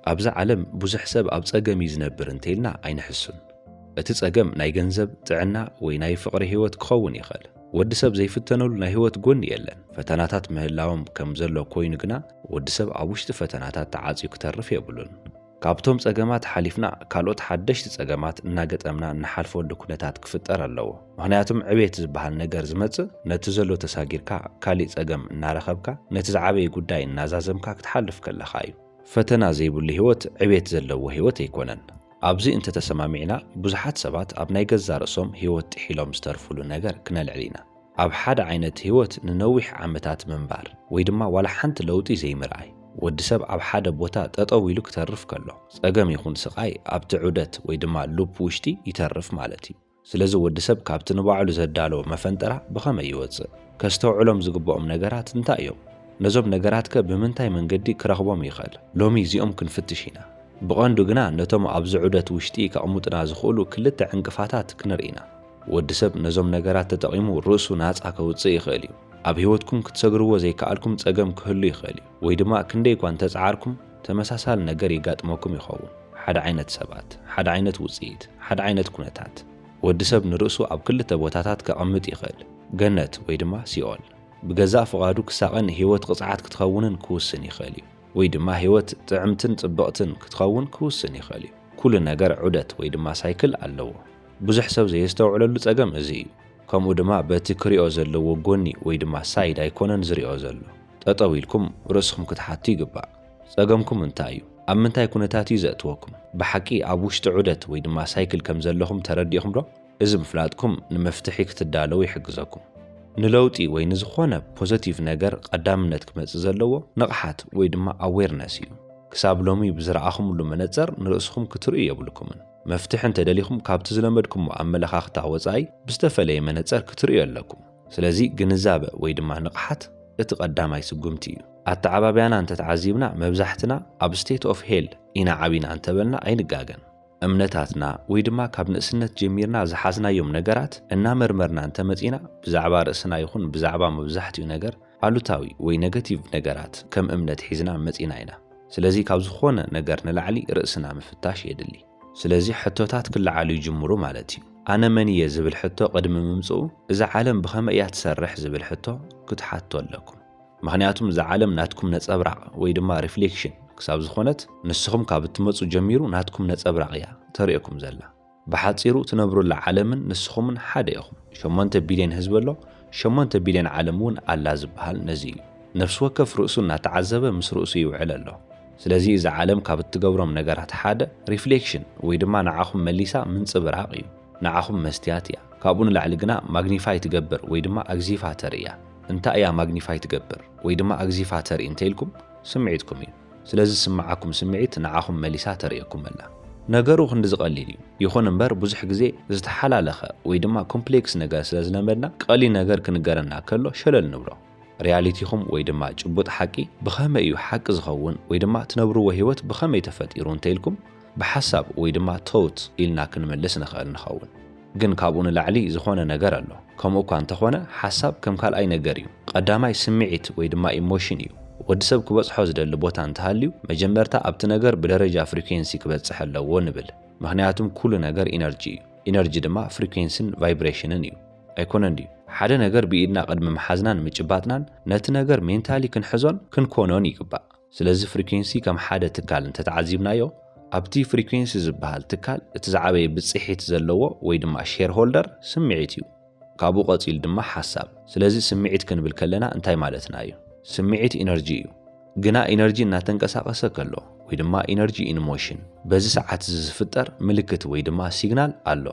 ኣብዛ ዓለም ብዙሕ ሰብ ኣብ ጸገም ይዝነብር እንተይልና ኣይንሕሱን። እቲ ጸገም ናይ ገንዘብ ጥዕና ወይ ናይ ፍቕሪ ህይወት ክኸውን ይኽእል። ወዲ ሰብ ዘይፍተነሉ ናይ ህይወት ጎኒ የለን። ፈተናታት ምህላዎም ከም ዘሎ ኮይኑ ግና ወዲ ሰብ ኣብ ውሽጢ ፈተናታት ተዓጽዩ ክተርፍ የብሉን። ካብቶም ጸገማት ሓሊፍና ካልኦት ሓደሽቲ ጸገማት እናገጠምና እናሓልፈሉ ኩነታት ክፍጠር ኣለዎ። ምክንያቱም ዕቤት ዝበሃል ነገር ዝመጽእ ነቲ ዘሎ ተሳጊርካ ካሊእ ጸገም እናረኸብካ ነቲ ዝዓበየ ጉዳይ እናዛዘምካ ክትሓልፍ ከለኻ እዩ። ፈተና ዘይብሉ ህይወት ዕቤት ዘለዎ ህይወት ኣይኮነን። ኣብዚ እንተተሰማሚዕና ብዙሓት ሰባት ኣብ ናይ ገዛ ርእሶም ህይወት ጥሒሎም ዝተርፍሉ ነገር ክነልዕል ኢና። ኣብ ሓደ ዓይነት ህይወት ንነዊሕ ዓመታት ምንባር ወይ ድማ ዋላ ሓንቲ ለውጢ ዘይምርኣይ ወዲ ሰብ ኣብ ሓደ ቦታ ጠጠው ኢሉ ክተርፍ ከሎ ጸገም ይኹን ስቓይ ኣብቲ ዑደት ወይ ድማ ሉፕ ውሽጢ ይተርፍ ማለት እዩ። ስለዚ ወዲ ሰብ ካብቲ ንባዕሉ ዘዳለዎ መፈንጠራ ብኸመይ ይወፅእ? ከስተውዕሎም ዝግብኦም ነገራት እንታይ እዮም? ነዞም ነገራት ከ ብምንታይ መንገዲ ክረኽቦም ይኽእል? ሎሚ እዚኦም ክንፍትሽ ኢና። ብቐንዱ ግና ነቶም ኣብዚ ዑደት ውሽጢ ከቕሙጥና ዝኽእሉ ክልተ ዕንቅፋታት ክንርኢና። ወዲ ሰብ ነዞም ነገራት ተጠቒሙ ርእሱ ናጻ ከውፅእ ይኽእል እዩ። ኣብ ህይወትኩም ክትሰግርዎ ዘይከኣልኩም ጸገም ክህሉ ይኽእል እዩ። ወይ ድማ ክንደይ እኳ እንተፀዓርኩም ተመሳሳሊ ነገር ይጋጥመኩም ይኸውን። ሓደ ዓይነት ሰባት፣ ሓደ ዓይነት ውፅኢት፣ ሓደ ዓይነት ኩነታት። ወዲ ሰብ ንርእሱ ኣብ ክልተ ቦታታት ከቐምጥ ይኽእል። ገነት ወይ ድማ ሲኦል። ብገዛእ ፍቓዱ ክሳቐን ህይወት ቅፅዓት ክትኸውንን ክውስን ይኽእል እዩ። ወይ ድማ ህይወት ጥዕምትን ጽብቕትን ክትኸውን ክውስን ይኽእል እዩ። ኩሉ ነገር ዑደት ወይ ድማ ሳይክል ኣለዎ። ብዙሕ ሰብ ዘየስተውዕለሉ ጸገም እዚ እዩ። ከምኡ ድማ በቲ ክሪኦ ዘለዎ ጎኒ ወይ ድማ ሳይድ ኣይኮነን ዝሪኦ ዘሎ። ጠጠው ኢልኩም ርእስኩም ክትሓቱ ይግባእ። ጸገምኩም እንታይ እዩ? ኣብ ምንታይ ኩነታት እዩ ዘእትወኩም? ብሓቂ ኣብ ውሽጢ ዑደት ወይ ድማ ሳይክል ከም ዘለኹም ተረዲእኹም ዶ? እዚ ምፍላጥኩም ንመፍትሒ ክትዳለዉ ይሕግዘኩም። ንለውጢ ወይ ንዝኾነ ፖዚቲቭ ነገር ቀዳምነት ክመጽእ ዘለዎ ንቕሓት ወይ ድማ ኣዌርነስ እዩ። ክሳብ ሎሚ ብዝረኣኹምሉ መነጽር ንርእስኹም ክትርእዩ የብልኩምን። መፍትሒ እንተደሊኹም ካብቲ ዝለመድኩሞ ኣመለኻኽታ ወጻኢ ብዝተፈለየ መነጽር ክትርእዩ ኣለኩም። ስለዚ ግንዛበ ወይ ድማ ንቕሓት እቲ ቀዳማይ ስጉምቲ እዩ። ኣተዓባብያና እንተተዓዚብና መብዛሕትና ኣብ ስቴት ኦፍ ሄል ኢና ዓቢና እንተበልና ኣይንጋገን። እምነታትና ወይ ድማ ካብ ንእስነት ጀሚርና ዝሓዝናዮም ነገራት እናመርመርና እንተመጺና ብዛዕባ ርእስና ይኹን ብዛዕባ መብዛሕትኡ ነገር ኣሉታዊ ወይ ኔጋቲቭ ነገራት ከም እምነት ሒዝና መጺና ኢና። ስለዚ ካብ ዝኾነ ነገር ንላዕሊ ርእስና ምፍታሽ የድሊ። ስለዚ ሕቶታት ክለዓሉ ይጅምሩ ማለት እዩ። ኣነ መን እየ ዝብል ሕቶ ቅድሚ ምምጽኡ እዛ ዓለም ብኸመይ እያ ትሰርሕ ዝብል ሕቶ ክትሓቶ ኣለኩም። ምክንያቱም እዛ ዓለም ናትኩም ነጸብራቕ ወይ ድማ ሪፍሌክሽን ክሳብ ዝኾነት ንስኹም ካብ እትመጹ ጀሚሩ ናትኩም ነጸብራቕ እያ ተርእየኩም ዘላ። ብሓጺሩ ትነብሩላ ዓለምን ንስኹምን ሓደ ኢኹም። 8 ቢልዮን ህዝቢ ኣሎ፣ 8 ቢልዮን ዓለም እውን ኣላ ዝበሃል ነዚ እዩ። ነፍሲ ወከፍ ርእሱ እናተዓዘበ ምስ ርእሱ ይውዕል ኣሎ። ስለዚ እዚ ዓለም ካብ እትገብሮም ነገራት ሓደ ሪፍሌክሽን ወይ ድማ ንዓኹም መሊሳ ምንጽብራቕ እዩ። ንዓኹም መስትያት እያ። ካብኡ ንላዕሊ ግና ማግኒፋይ ትገብር ወይ ድማ ኣግዚፋ ተርእያ። እንታይ እያ ማግኒፋይ ትገብር ወይ ድማ ኣግዚፋ ተርኢ እንተኢልኩም ስምዒትኩም እዩ። ስለዚ ስምዓኩም ስምዒት ንዓኹም መሊሳ ተርእየኩም ኣላ። ነገሩ ክንዲ ዝቐሊል እዩ። ይኹን እምበር ብዙሕ ግዜ ዝተሓላለኸ ወይ ድማ ኮምፕሌክስ ነገር ስለ ዝለመድና ቀሊል ነገር ክንገረና ከሎ ሸለል ንብሎ። ሪያሊቲኹም ወይ ድማ ጭቡጥ ሓቂ ብኸመይ እዩ ሓቂ ዝኸውን ወይ ድማ ትነብርዎ ህይወት ብኸመይ ተፈጢሩ እንተኢልኩም ብሓሳብ ወይ ድማ ቶት ኢልና ክንመልስ ንኽእል ንኸውን። ግን ካብኡ ንላዕሊ ዝኾነ ነገር ኣሎ። ከምኡ እኳ እንተኾነ ሓሳብ ከም ካልኣይ ነገር እዩ። ቀዳማይ ስምዒት ወይ ድማ ኢሞሽን እዩ። ወዲ ሰብ ክበጽሖ ዝደሊ ቦታ እንተሃልዩ መጀመርታ ኣብቲ ነገር ብደረጃ ፍሪኩዌንሲ ክበጽሕ ኣለዎ ንብል። ምክንያቱም ኩሉ ነገር ኢነርጂ እዩ። ኢነርጂ ድማ ፍሪኩዌንሲን ቫይብሬሽንን እዩ። ኣይኮነን ድዩ? ሓደ ነገር ብኢድና ቅድሚ መሓዝናን ምጭባጥናን ነቲ ነገር ሜንታሊ ክንሕዞን ክንኮኖን ይግባእ። ስለዚ ፍሪኩዌንሲ ከም ሓደ ትካል እንተተዓዚብናዮ ኣብቲ ፍሪኩዌንሲ ዝበሃል ትካል እቲ ዝዓበየ ብጽሒት ዘለዎ ወይ ድማ ሼር ሆልደር ስምዒት እዩ። ካብኡ ቀፂል ድማ ሓሳብ። ስለዚ ስምዒት ክንብል ከለና እንታይ ማለትና እዩ? ስምዒት ኢነርጂ እዩ። ግና ኢነርጂ እናተንቀሳቐሰ ከሎ ወይ ድማ ኢነርጂ ኢን ሞሽን በዚ ሰዓት ዝፍጠር ምልክት ወይ ድማ ሲግናል ኣሎ።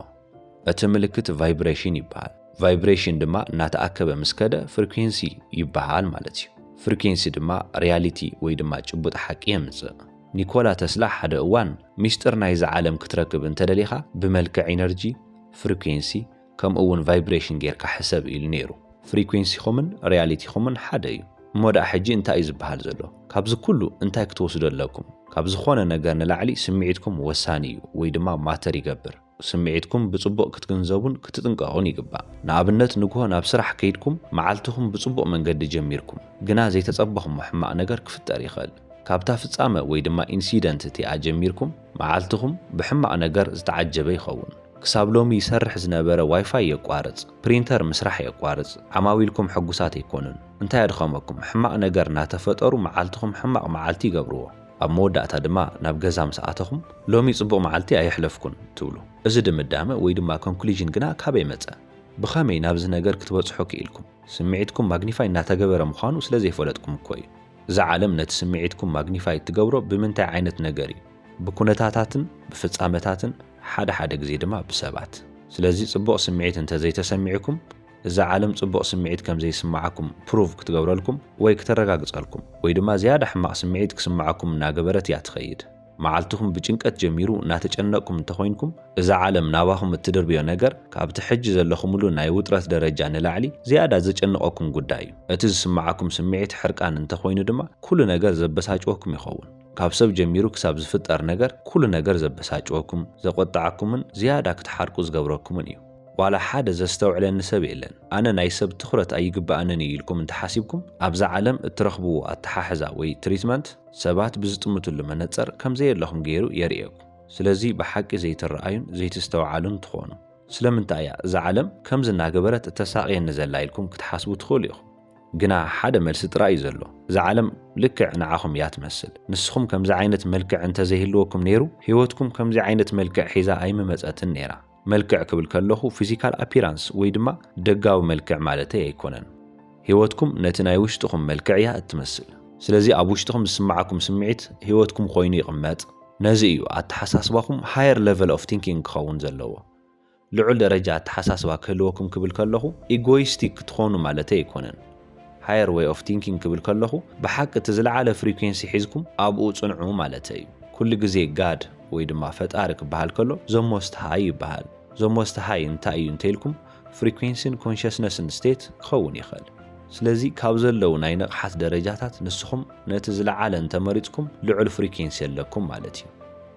እቲ ምልክት ቫይብሬሽን ይበሃል። ቫይብሬሽን ድማ እናተኣከበ ምስከደ ፍሪኩዌንሲ ይበሃል ማለት እዩ። ፍሪኩዌንሲ ድማ ሪያሊቲ ወይ ድማ ጭቡጥ ሓቂ የምጽእ። ኒኮላ ተስላ ሓደ እዋን ሚስጥር ናይዚ ዓለም ክትረክብ እንተደሊኻ ብመልክዕ ኢነርጂ፣ ፍሪኩዌንሲ ከምኡ እውን ቫይብሬሽን ጌርካ ሕሰብ ኢሉ ነይሩ። ፍሪኩዌንሲኹምን ሪያሊቲኹምን ሓደ እዩ። እሞዳእ ሕጂ እንታይ እዩ ዝበሃል ዘሎ? ካብዚ ኩሉ እንታይ ክትወስዱ ኣለኩም? ካብ ዝኾነ ነገር ንላዕሊ ስምዒትኩም ወሳኒ እዩ ወይ ድማ ማተር ይገብር። ስምዒትኩም ብጽቡቕ ክትግንዘቡን ክትጥንቀቑን ይግባእ። ንኣብነት ንግሆ ናብ ስራሕ ከይድኩም መዓልትኹም ብጽቡቕ መንገዲ ጀሚርኩም ግና ዘይተጸበኹም ሕማቕ ነገር ክፍጠር ይኽእል። ካብታ ፍጻመ ወይ ድማ ኢንሲደንት እቲኣ ጀሚርኩም መዓልትኹም ብሕማቕ ነገር ዝተዓጀበ ይኸውን። ክሳብ ሎሚ ይሰርሕ ዝነበረ ዋይፋይ የቋርጽ፣ ፕሪንተር ምስራሕ የቋርጽ፣ ዓማዊልኩም ሕጉሳት ኣይኮኑን። እንታይ ኣድኸመኩም? ሕማቕ ነገር እናተፈጠሩ መዓልትኹም ሕማቕ መዓልቲ ይገብርዎ። ኣብ መወዳእታ ድማ ናብ ገዛ ምስኣተኹም ሎሚ ጽቡቕ መዓልቲ ኣይሕለፍኩን ትብሉ። እዚ ድምዳመ ወይ ድማ ኮንክሉዥን ግና ካበይ መጸ? ብኸመይ ናብዚ ነገር ክትበጽሑ ክኢልኩም? ስምዒትኩም ማግኒፋይ እናተገበረ ምዃኑ ስለ ዘይፈለጥኩም እኮ እዩ። እዚ ዓለም ነቲ ስምዒትኩም ማግኒፋይ ትገብሮ ብምንታይ ዓይነት ነገር እዩ? ብኩነታታትን ብፍጻመታትን ሓደ ግዜ ድማ ብሰባት። ስለዚ ጽቡቕ ስምዒት እንተዘይተሰሚዕኩም እዚ ዓለም ጽቡቕ ስምዒት ከም ዘይስማዓኩም ፕሩቭ ክትገብረልኩም ወይ ከተረጋግጸልኩም ወይ ድማ ዝያዳ ሕማቕ ስምዒት ክስማዓኩም እናገበረት እያ ትኸይድ። መዓልትኩም ብጭንቀት ጀሚሩ እናተጨነቅኩም እንተኾይንኩም እዚ ዓለም ናባኹም እትድርብዮ ነገር ካብቲ ሕጂ ዘለኹምሉ ናይ ውጥረት ደረጃ ንላዕሊ ዝያዳ ዘጨንቐኩም ጉዳይ እዩ። እቲ ዝስማዓኩም ስምዒት ሕርቃን እንተኾይኑ ድማ ኩሉ ነገር ዘበሳጭወኩም ይኸውን። ካብ ሰብ ጀሚሩ ክሳብ ዝፍጠር ነገር ኩሉ ነገር ዘበሳጭወኩም ዘቆጣዓኩምን ዝያዳ ክትሓርቁ ዝገብረኩምን እዩ። ዋላ ሓደ ዘስተውዕለኒ ሰብ የለን። ኣነ ናይ ሰብ ትኹረት ኣይግባእንን ኢልኩም እንተሓሲብኩም ኣብዛ ዓለም እትረኽብዎ ኣተሓሕዛ ወይ ትሪትመንት ሰባት ብዝጥምትሉ መነጽር ከም ዘየለኹም ገይሩ የርእየኩም። ስለዚ ብሓቂ ዘይትረኣዩን ዘይትስተውዓሉን ትኾኑ። ስለምንታይ እያ እዛ ዓለም ከም ዝናገበረት እተሳቕየኒ ዘላ ኢልኩም ክትሓስቡ ትኽእሉ ኢኹም። ግና ሓደ መልሲ ጥራይ እዩ ዘሎ። እዛ ዓለም ልክዕ ንዓኹም እያ ትመስል። ንስኹም ከምዚ ዓይነት መልክዕ እንተዘይህልወኩም ነይሩ ህይወትኩም ከምዚ ዓይነት መልክዕ ሒዛ ኣይምመጸትን ነይራ። መልክዕ ክብል ከለኹ ፊዚካል አፒራንስ ወይ ድማ ደጋዊ መልክዕ ማለተይ ኣይኮነን። ህይወትኩም ነቲ ናይ ውሽጥኹም መልክዕ እያ እትመስል። ስለዚ ኣብ ውሽጥኹም ዝስማዓኩም ስምዒት ህይወትኩም ኮይኑ ይቕመጥ። ነዚ እዩ ኣተሓሳስባኹም ሃየር ሌቨል ኦፍ ቲንኪንግ ክኸውን ዘለዎ። ልዑል ደረጃ ኣተሓሳስባ ክህልወኩም ክብል ከለኹ ኢጎይስቲክ ክትኾኑ ማለተይ ኣይኮነን። ሃየር ዌይ ኦፍ ቲንኪንግ ክብል ከለኹ ብሓቂ እቲ ዝለዓለ ፍሪኩንሲ ሒዝኩም ኣብኡ ጽንዑ ማለተይ እዩ። ኩሉ ግዜ ጋድ ወይ ድማ ፈጣሪ ክበሃል ከሎ ዘሞስት ሃይ ይበሃል። ዘሞስት ሃይ እንታይ እዩ እንተኢልኩም ፍሪኩንሲን ኮንሽስነስን ስቴት ክኸውን ይኽእል። ስለዚ ካብ ዘለው ናይ ንቕሓት ደረጃታት ንስኹም ነቲ ዝለዓለ እንተመሪጽኩም ልዑል ፍሪኩንሲ ኣለኩም ማለት እዩ።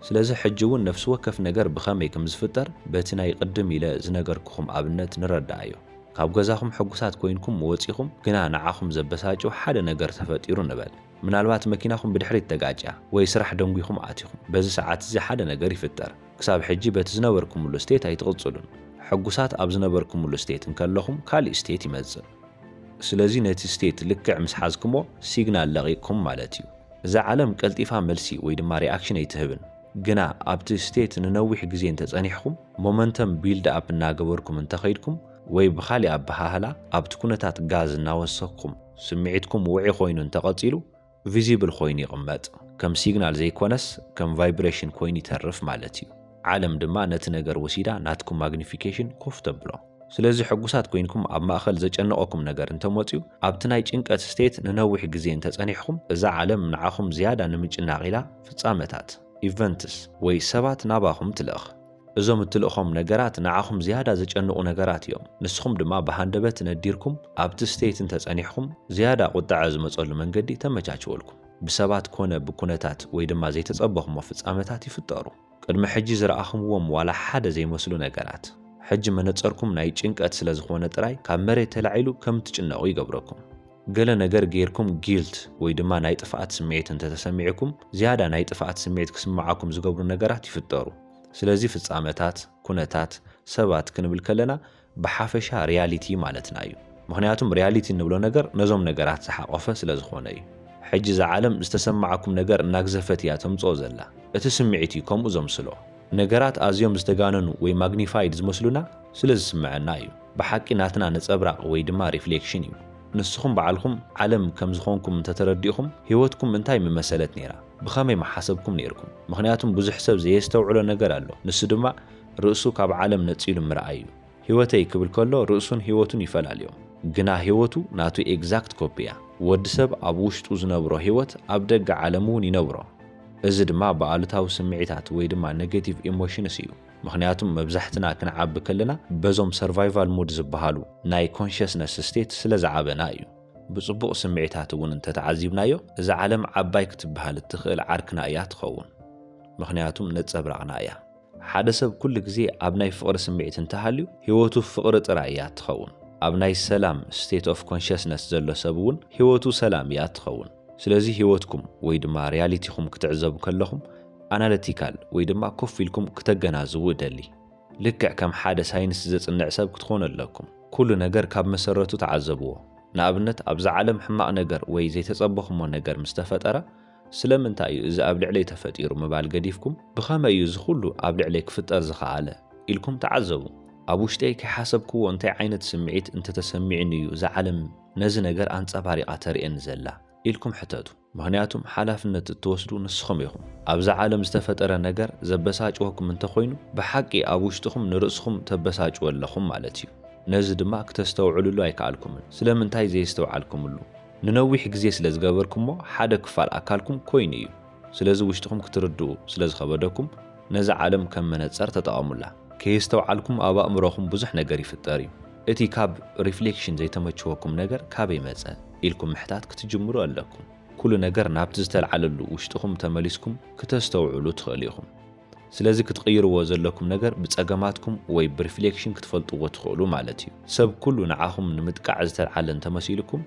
ስለዚ ሕጂ እውን ነፍሲ ወከፍ ነገር ብኸመይ ከም ዝፍጠር በቲ ናይ ቅድም ኢለ ዝነገርኩኹም ኣብነት ንረዳእዮ። ካብ ገዛኹም ሕጉሳት ኮይንኩም ወፂኹም ግና ንዓኹም ዘበሳጭው ሓደ ነገር ተፈጢሩ ንበል። ምናልባት መኪናኹም ብድሕሪት ተጋጭያ ወይ ስራሕ ደንጉይኹም ኣትኹም። በዚ ሰዓት እዚ ሓደ ነገር ይፍጠር። ክሳብ ሕጂ በቲ ዝነበርኩምሉ ስቴት ኣይትቕጽሉን። ሕጉሳት ኣብ ዝነበርኩምሉ ስቴት እንከለኹም ካልእ ስቴት ይመጽእ። ስለዚ ነቲ ስቴት ልክዕ ምስ ሓዝኩሞ ሲግናል ለቒቕኩም ማለት እዩ። እዛ ዓለም ቀልጢፋ መልሲ ወይ ድማ ሪኣክሽን ኣይትህብን። ግና ኣብቲ ስቴት ንነዊሕ ግዜ እንተጸኒሕኩም ሞመንተም ቢልድ ኣፕ እናገበርኩም እንተኸይድኩም ወይ ብኻሊእ ኣበሃህላ ኣብቲ ኩነታት ጋዝ እናወሰኽኩም ስምዒትኩም ውዒ ኮይኑ እንተቐጺሉ ቪዚብል ኮይኑ ይቕመጥ። ከም ሲግናል ዘይኮነስ ከም ቫይብሬሽን ኮይኑ ይተርፍ ማለት እዩ። ዓለም ድማ ነቲ ነገር ወሲዳ ናትኩም ማግኒፊኬሽን ኮፍ ተብሎ። ስለዚ ሕጉሳት ኮይንኩም ኣብ ማእኸል ዘጨነቐኩም ነገር እንተመፂኡ ኣብቲ ናይ ጭንቀት ስቴት ንነዊሕ ግዜ እንተጸኒሕኩም እዛ ዓለም ንዓኹም ዝያዳ ንምጭናቕ ኢላ ፍጻመታት ኢቨንትስ ወይ ሰባት ናባኹም ትልእኽ። እዞም እትልእኹም ነገራት ንዓኹም ዝያዳ ዘጨንቑ ነገራት እዮም። ንስኹም ድማ ብሃንደበት ነዲርኩም ኣብቲ ስቴት እንተጸኒሕኩም ዝያዳ ቁጣዕ ዝመጸሉ መንገዲ ተመቻችወልኩም። ብሰባት ኮነ ብኩነታት ወይ ድማ ዘይተጸበኹሞ ፍጻመታት ይፍጠሩ። ቅድሚ ሕጂ ዝረኣኹምዎም ዋላ ሓደ ዘይመስሉ ነገራት ሕጂ መነጸርኩም ናይ ጭንቀት ስለ ዝኾነ ጥራይ ካብ መሬት ተላዒሉ ከም ትጭነቑ ይገብረኩም። ገለ ነገር ጌርኩም ጊልት ወይ ድማ ናይ ጥፍኣት ስምዒት እንተተሰሚዕኩም ዝያዳ ናይ ጥፍኣት ስምዒት ክስምዓኩም ዝገብሩ ነገራት ይፍጠሩ። ስለዚ ፍጻመታት፣ ኩነታት፣ ሰባት ክንብል ከለና ብሓፈሻ ሪያሊቲ ማለትና እዩ። ምክንያቱም ሪያሊቲ እንብሎ ነገር ነዞም ነገራት ዝሓቆፈ ስለ ዝኾነ እዩ። ሕጂ ዛ ዓለም ዝተሰማዓኩም ነገር እናግዘፈት እያ ተምጽኦ ዘላ። እቲ ስምዒት እዩ ከምኡ ዘምስሎ። ነገራት ኣዝዮም ዝተጋነኑ ወይ ማግኒፋይድ ዝመስሉና ስለ ዝስምዐና እዩ። ብሓቂ ናትና ነጸብራቕ ወይ ድማ ሪፍሌክሽን እዩ። ንስኹም በዓልኩም ዓለም ከም ዝኾንኩም እንተተረዲእኹም ህይወትኩም እንታይ ምመሰለት ነይራ? ብኸመይ መሓሰብኩም ነይርኩም? ምክንያቱም ብዙሕ ሰብ ዘየስተውዕሎ ነገር ኣሎ። ንሱ ድማ ርእሱ ካብ ዓለም ነጺሉ ምርኣይ እዩ። ህይወተይ ክብል ከሎ ርእሱን ህይወቱን ይፈላለዮም። ግና ህይወቱ ናቱ ኤግዛክት ኮፒ እያ። ወዲ ሰብ ኣብ ውሽጡ ዝነብሮ ህይወት ኣብ ደገ ዓለም እውን ይነብሮ። እዚ ድማ ብኣሉታዊ ስምዒታት ወይ ድማ ኔጌቲቭ ኢሞሽንስ እዩ። ምክንያቱም መብዛሕትና ክንዓቢ ከለና በዞም ሰርቫይቫል ሙድ ዝበሃሉ ናይ ኮንሽስነስ ስቴት ስለ ዝዓበና እዩ። ብጽቡቕ ስምዒታት እውን እንተተዓዚብናዮ እዚ ዓለም ዓባይ ክትበሃል እትኽእል ዓርክና እያ ትኸውን። ምክንያቱም ነጸብራቕና እያ። ሓደ ሰብ ኩሉ ግዜ ኣብ ናይ ፍቕሪ ስምዒት እንተሃልዩ ህይወቱ ፍቕሪ ጥራይ እያ ትኸውን። ኣብ ናይ ሰላም ስቴት ኦፍ ኮንሽስነስ ዘሎ ሰብ እውን ህይወቱ ሰላም እያ ትኸውን። ስለዚ ህይወትኩም ወይ ድማ ሪያሊቲኩም ክትዕዘቡ ከለኹም ኣናሊቲካል ወይ ድማ ኮፍ ኢልኩም ክተገናዝቡ እደሊ ልክዕ ከም ሓደ ሳይንስ ዘጽንዕ ሰብ ክትኾኑ ኣለኩም ኩሉ ነገር ካብ መሰረቱ ተዓዘብዎ ንኣብነት ኣብዛ ዓለም ሕማቕ ነገር ወይ ዘይተጸበኹሞ ነገር ምስ ተፈጠረ ስለምንታይ እዩ እዚ ኣብ ልዕለይ ተፈጢሩ ምባል ገዲፍኩም ብኸመይ እዩ ዝኹሉ ኣብ ልዕለይ ክፍጠር ዝኸኣለ ኢልኩም ተዓዘቡ ኣብ ውሽጠይ ከይሓሰብክዎ እንታይ ዓይነት ስምዒት እንተተሰሚዕኒ እዩ እዚ ዓለም ነዚ ነገር ኣንጸባሪቓ ተርእየኒ ዘላ ኢልኩም ሕተቱ ምኽንያቱም ሓላፍነት እትወስዱ ንስኹም ኢኹም ኣብዛ ዓለም ዝተፈጠረ ነገር ዘበሳጭወኩም እንተኾይኑ ብሓቂ ኣብ ውሽጥኹም ንርእስኹም ተበሳጭው ኣለኹም ማለት እዩ ነዚ ድማ ክተስተውዕሉሉ ኣይከኣልኩምን ስለምንታይ ዘይስተውዓልኩምሉ ንነዊሕ ግዜ ስለ ዝገበርኩሞ ሓደ ክፋል ኣካልኩም ኮይኑ እዩ ስለዚ ውሽጥኹም ክትርድኡ ስለ ዝኸበደኩም ነዚ ዓለም ከም መነጸር ተጠቐሙላ ከይስተውዓልኩም ኣብ ኣእምሮኹም ብዙሕ ነገር ይፍጠር እዩ እቲ ካብ ሪፍሌክሽን ዘይተመችወኩም ነገር ካበይ መጸ ኢልኩም ምሕታት ክትጅምሩ ኣለኩም ኩሉ ነገር ናብቲ ዝተልዓለሉ ውሽጥኹም ተመሊስኩም ክተስተውዕሉ ትኽእሉ ኢኹም ስለዚ ክትቕይርዎ ዘለኩም ነገር ብጸገማትኩም ወይ ብሪፍሌክሽን ክትፈልጥዎ ትኽእሉ ማለት እዩ ሰብ ኩሉ ንዓኹም ንምጥቃዕ ዝተልዓለ እንተመሲልኩም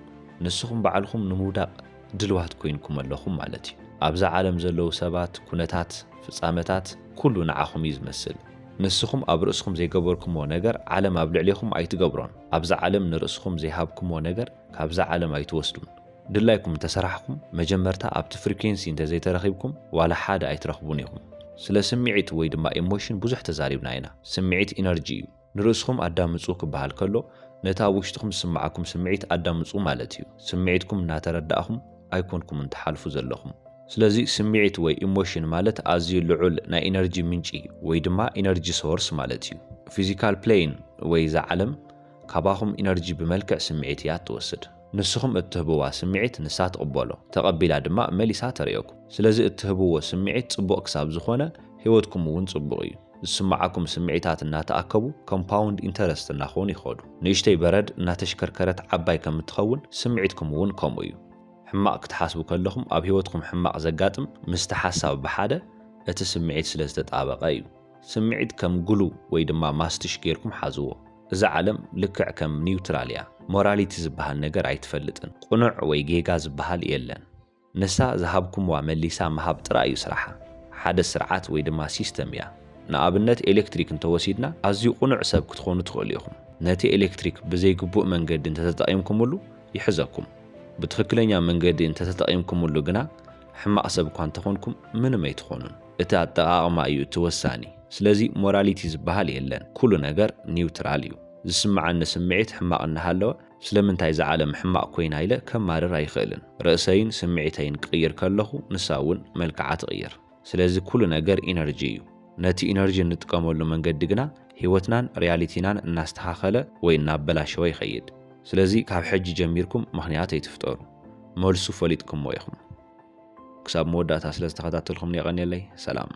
ንስኹም ባዕልኹም ንምውዳቕ ድልዋት ኮይንኩም ኣለኹም ማለት እዩ ኣብዛ ዓለም ዘለዉ ሰባት ኩነታት ፍጻመታት ኩሉ ንዓኹም እዩ ዝመስል ንስኹም ኣብ ርእስኹም ዘይገበርኩምዎ ነገር ዓለም ኣብ ልዕሊኹም ኣይትገብሮን ኣብዛ ዓለም ንርእስኹም ዘይሃብኩምዎ ነገር ካብዛ ዓለም ኣይትወስዱን ድላይኩም እንተሰራሕኩም መጀመርታ ኣብቲ ፍሪኩንሲ እንተዘይተረኺብኩም ዋላ ሓደ ኣይትረኽቡን ኢኹም ስለ ስምዒት ወይ ድማ ኢሞሽን ብዙሕ ተዛሪብና ኢና ስምዒት ኢነርጂ እዩ ንርእስኹም ኣዳምፁ ክበሃል ከሎ ነታ ውሽጥኹም ዝስምዓኩም ስምዒት ኣዳምፁ ማለት እዩ ስምዒትኩም እናተረዳእኹም ኣይኮንኩም እንትሓልፉ ዘለኹም ስለዚ ስምዒት ወይ ኢሞሽን ማለት ኣዝዩ ልዑል ናይ ኢነርጂ ምንጪ ወይ ድማ ኢነርጂ ሶርስ ማለት እዩ ፊዚካል ፕሌን ወይ ዛ ዓለም ካባኹም ኢነርጂ ብመልክዕ ስምዒት እያ ትወስድ ንስኹም እትህብዋ ስምዒት ንሳ ትቕበሎ ተቐቢላ ድማ መሊሳ ተርእየኩም ስለዚ እትህብዎ ስምዒት ጽቡቕ ክሳብ ዝኾነ ህይወትኩም እውን ጽቡቕ እዩ ዝስማዓኩም ስምዒታት እናተኣከቡ ኮምፓውንድ ኢንተረስት እናኾኑ ይኸዱ ንእሽተይ በረድ እናተሽከርከረት ዓባይ ከም እትኸውን ስምዒትኩም እውን ከምኡ እዩ ሕማቕ ክትሓስቡ ከለኹም ኣብ ህይወትኩም ሕማቕ ዘጋጥም ምስቲ ሓሳብ ብሓደ እቲ ስምዒት ስለ ዝተጣበቐ እዩ ስምዒት ከም ጉሉ ወይ ድማ ማስትሽ ጌርኩም ሓዝዎ እዛ ዓለም ልክዕ ከም ኒውትራል እያ ሞራሊቲ ዝበሃል ነገር ኣይትፈልጥን ቁኑዕ ወይ ጌጋ ዝበሃል የለን ንሳ ዝሃብኩምዋ መሊሳ መሃብ ጥራይ እዩ ስራሓ ሓደ ስርዓት ወይ ድማ ሲስተም እያ ንኣብነት ኤሌክትሪክ እንተወሲድና ኣዝዩ ቁኑዕ ሰብ ክትኾኑ ትኽእሉ ኢኹም ነቲ ኤሌክትሪክ ብዘይግቡእ መንገዲ እንተተጠቒምኩምሉ ይሕዘኩም ብትክክለኛ መንገዲ እንተተጠቒምኩምሉ ግና ሕማቕ ሰብ እኳ እንተኾንኩም ምንም ኣይትኾኑን እቲ ኣጠቓቕማ እዩ እትወሳኒ ስለዚ ሞራሊቲ ዝበሃል የለን ኩሉ ነገር ኒውትራል እዩ ዝስምዓኒ ስምዒት ሕማቕ እናሃለወ ስለምንታይ ዝዓለም ሕማቕ ኮይና ኢለ ከማርር ኣይኽእልን ርእሰይን ስምዒተይን ክቕይር ከለኹ ንሳ እውን መልክዓ ትቕይር ስለዚ ኩሉ ነገር ኢነርጂ እዩ ነቲ ኢነርጂ እንጥቀመሉ መንገዲ ግና ህይወትናን ሪያሊቲናን እናስተኻኸለ ወይ እናበላሸወ ይኸይድ ስለዚ ካብ ሕጂ ጀሚርኩም ምኽንያት ኣይትፍጠሩ መልሱ ፈሊጥኩምዎ ኢኹም ክሳብ መወዳእታ ስለ ዝተኸታተልኩም የቐኒየለይ ሰላም